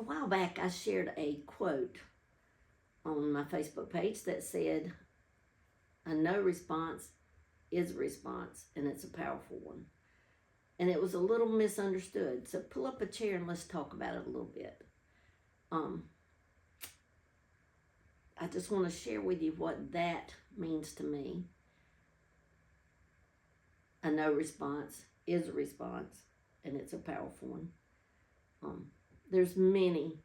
A while back, I shared a quote on my Facebook page that said, a no response is a response, and it's a powerful one. And it was a little misunderstood. So pull up a chair and let's talk about it a little bit. I just want to share with you what that means to me. A no response is a response, and it's a powerful one. There's many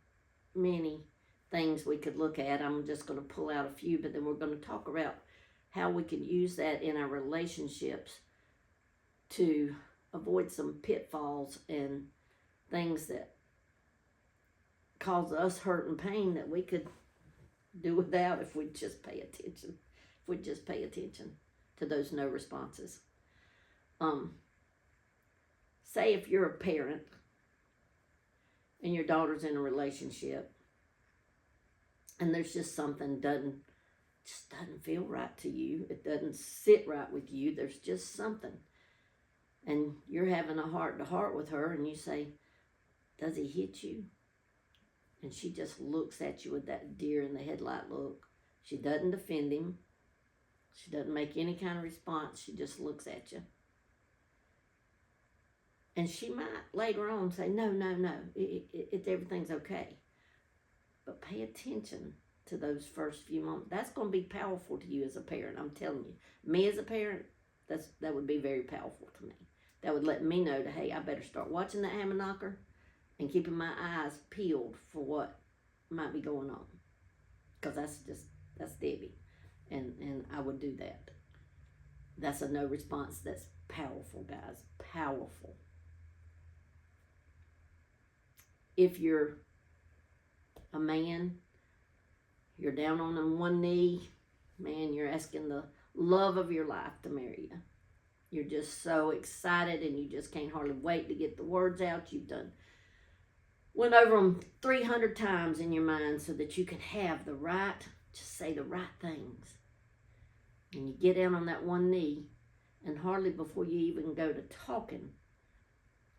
things we could look at. I'm just going to pull out a few, but then we're going to talk about how we can use that in our relationships to avoid some pitfalls and things that cause us hurt and pain that we could do without if we just pay attention. If we just pay attention to those no responses. Say if you're a parent and your daughter's in a relationship and there's just something doesn't feel right to you. It doesn't sit right with you. There's just something. And you're having a heart-to-heart with her and you say, does he hit you? And she just looks at you with that deer in the headlight look. She doesn't defend him. She doesn't make any kind of response. She just looks at you. And she might later on say, no, everything's okay. But pay attention to those first few moments. That's going to be powerful to you as a parent, I'm telling you. Me as a parent, that would be very powerful to me. That would let me know that, hey, I better start watching the hammer knocker and keeping my eyes peeled for what might be going on. Because that's Debbie. And I would do that. That's a no response. That's powerful, guys. Powerful. If you're a man, you're down on one knee, man, you're asking the love of your life to marry you. You're just so excited and you just can't hardly wait to get the words out. You've went over them 300 times in your mind so that you can have just say the right things. And you get down on that one knee, and hardly before you even go to talking,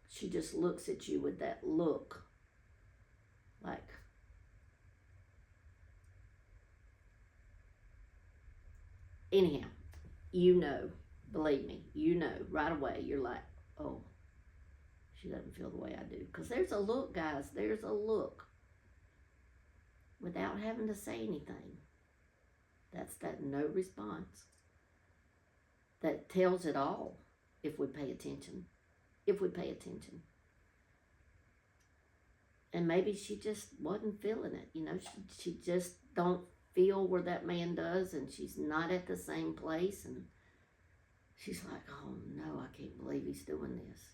she just looks at you with that look like, anyhow, believe me, right away, you're like, oh, she doesn't feel the way I do. Because there's a look, guys, there's a look without having to say anything. That's that no response. That tells it all if we pay attention. If we pay attention. And maybe she just wasn't feeling it. She just don't feel where that man does, and she's not at the same place, and she's like, oh no, I can't believe he's doing this,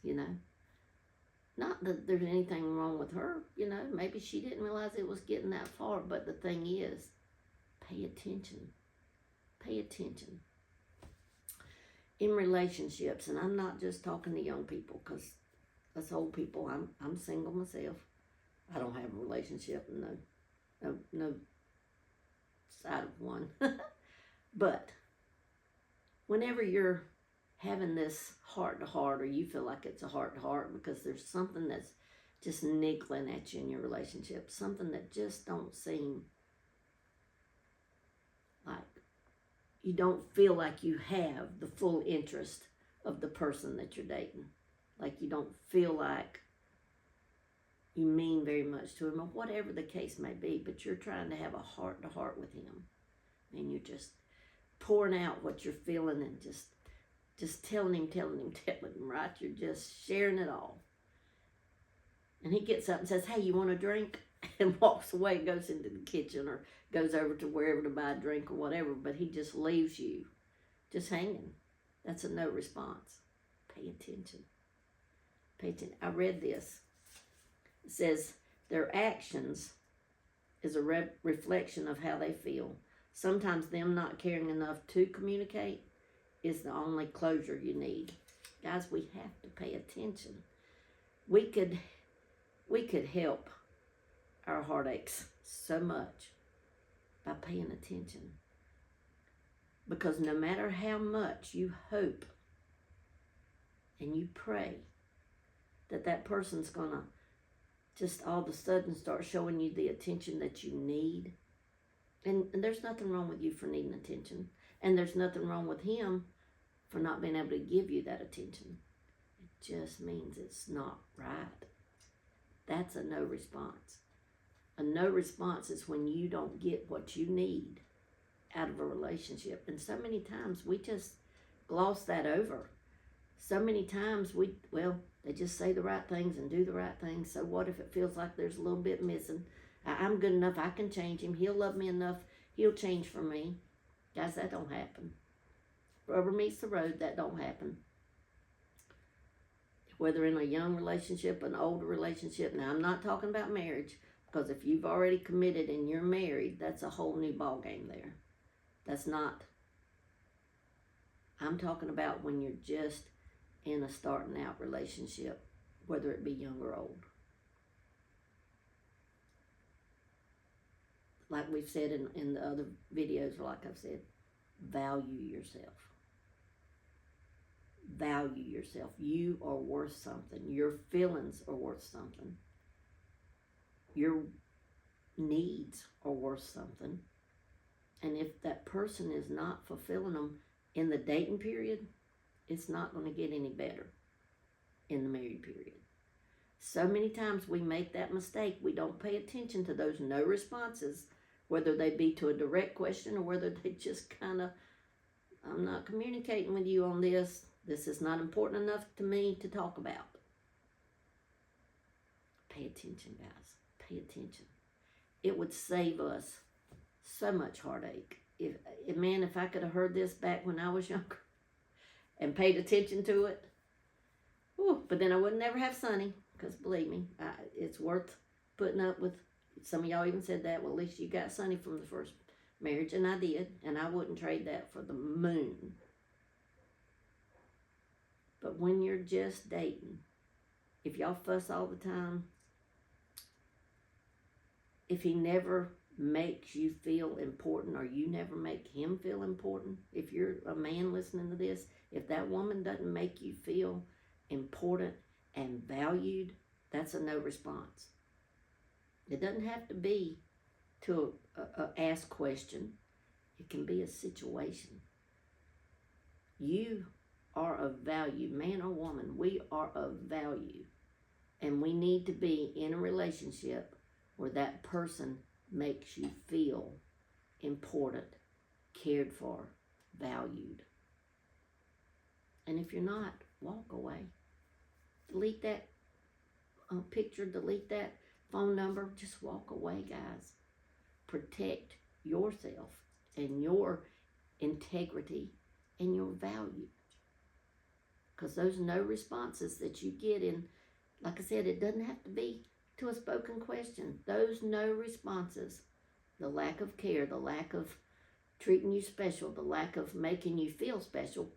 Not that there's anything wrong with her, maybe she didn't realize it was getting that far, but the thing is, pay attention. Pay attention. In relationships, and I'm not just talking to young people, because us old people, I'm single myself. I don't have a relationship, no side of one. But whenever you're having this heart-to-heart, or you feel like it's a heart-to-heart because there's something that's just niggling at you in your relationship, something that just don't seem like you don't feel like you have the full interest of the person that you're dating. Like you don't feel like you mean very much to him, or whatever the case may be, but you're trying to have a heart-to-heart with him. And you're just pouring out what you're feeling and just telling him, right? You're just sharing it all. And he gets up and says, hey, you want a drink? And walks away and goes into the kitchen or goes over to wherever to buy a drink or whatever, but he just leaves you just hanging. That's a no response. Pay attention. Pay attention. I read this. It says, their actions is a reflection of how they feel. Sometimes them not caring enough to communicate is the only closure you need. Guys, we have to pay attention. We could help our heartaches so much by paying attention. Because no matter how much you hope and you pray that person's going to just all of a sudden start showing you the attention that you need. And there's nothing wrong with you for needing attention. And there's nothing wrong with him for not being able to give you that attention. It just means it's not right. That's a no response. A no response is when you don't get what you need out of a relationship. And so many times we just gloss that over. So many times they just say the right things and do the right things. So what if it feels like there's a little bit missing? I'm good enough. I can change him. He'll love me enough. He'll change for me. Guys, that don't happen. Rubber meets the road. That don't happen. Whether in a young relationship, an older relationship. Now, I'm not talking about marriage, because if you've already committed and you're married, that's a whole new ball game there. That's not. I'm talking about when you're just in a starting out relationship, whether it be young or old. Like we've said in the other videos, or like I've said, value yourself. Value yourself. You are worth something. Your feelings are worth something. Your needs are worth something. And if that person is not fulfilling them in the dating period, it's not going to get any better in the married period. So many times we make that mistake. We don't pay attention to those no responses, whether they be to a direct question or whether they just kind of, I'm not communicating with you on this. This is not important enough to me to talk about. Pay attention, guys. Pay attention. It would save us so much heartache. If I could have heard this back when I was younger and paid attention to it. Whew, but then I would never have Sonny, because believe me, it's worth putting up with. Some of y'all even said that. Well, at least you got Sonny from the first marriage, and I did, and I wouldn't trade that for the moon. But when you're just dating, if y'all fuss all the time, if he never makes you feel important or you never make him feel important, if you're a man listening to this, if that woman doesn't make you feel important and valued, that's a no response. It doesn't have to be to a ask question. It can be a situation. You are of value, man or woman. We are of value, and we need to be in a relationship where that person makes you feel important, cared for, valued. And if you're not, walk away. Delete that picture, delete that phone number. Just walk away, guys. Protect yourself and your integrity and your value. Because those no responses that you get in, like I said, it doesn't have to be to a spoken question. Those no responses, the lack of care, the lack of treating you special, the lack of making you feel special.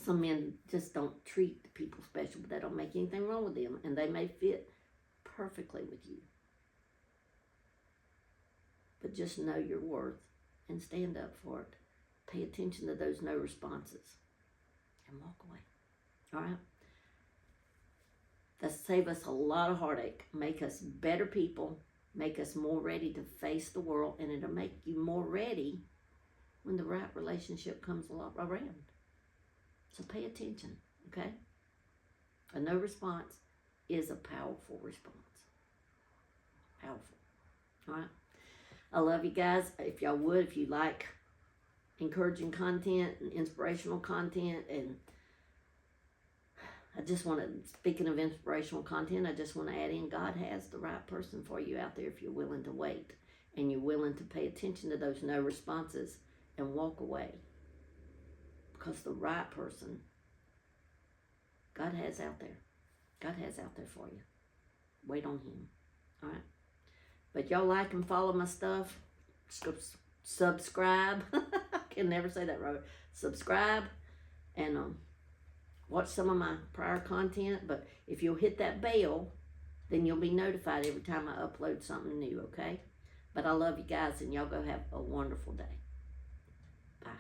Some men just don't treat the people special, but that don't make anything wrong with them, and they may fit perfectly with you. But just know your worth and stand up for it. Pay attention to those no responses and walk away. All right? That'll save us a lot of heartache, make us better people, make us more ready to face the world, and it'll make you more ready when the right relationship comes around. So pay attention, okay? A no response is a powerful response. Powerful. All right? I love you guys. If y'all would, if you like encouraging content and inspirational content, and I just want to, speaking of inspirational content, I just want to add in, God has the right person for you out there if you're willing to wait and you're willing to pay attention to those no responses and walk away. Because the right person, God has out there. God has out there for you. Wait on him. All right? But y'all like and follow my stuff. Subscribe. I can never say that right. Subscribe and watch some of my prior content. But if you'll hit that bell, then you'll be notified every time I upload something new, okay? But I love you guys, and y'all go have a wonderful day. Bye.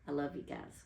I love you guys.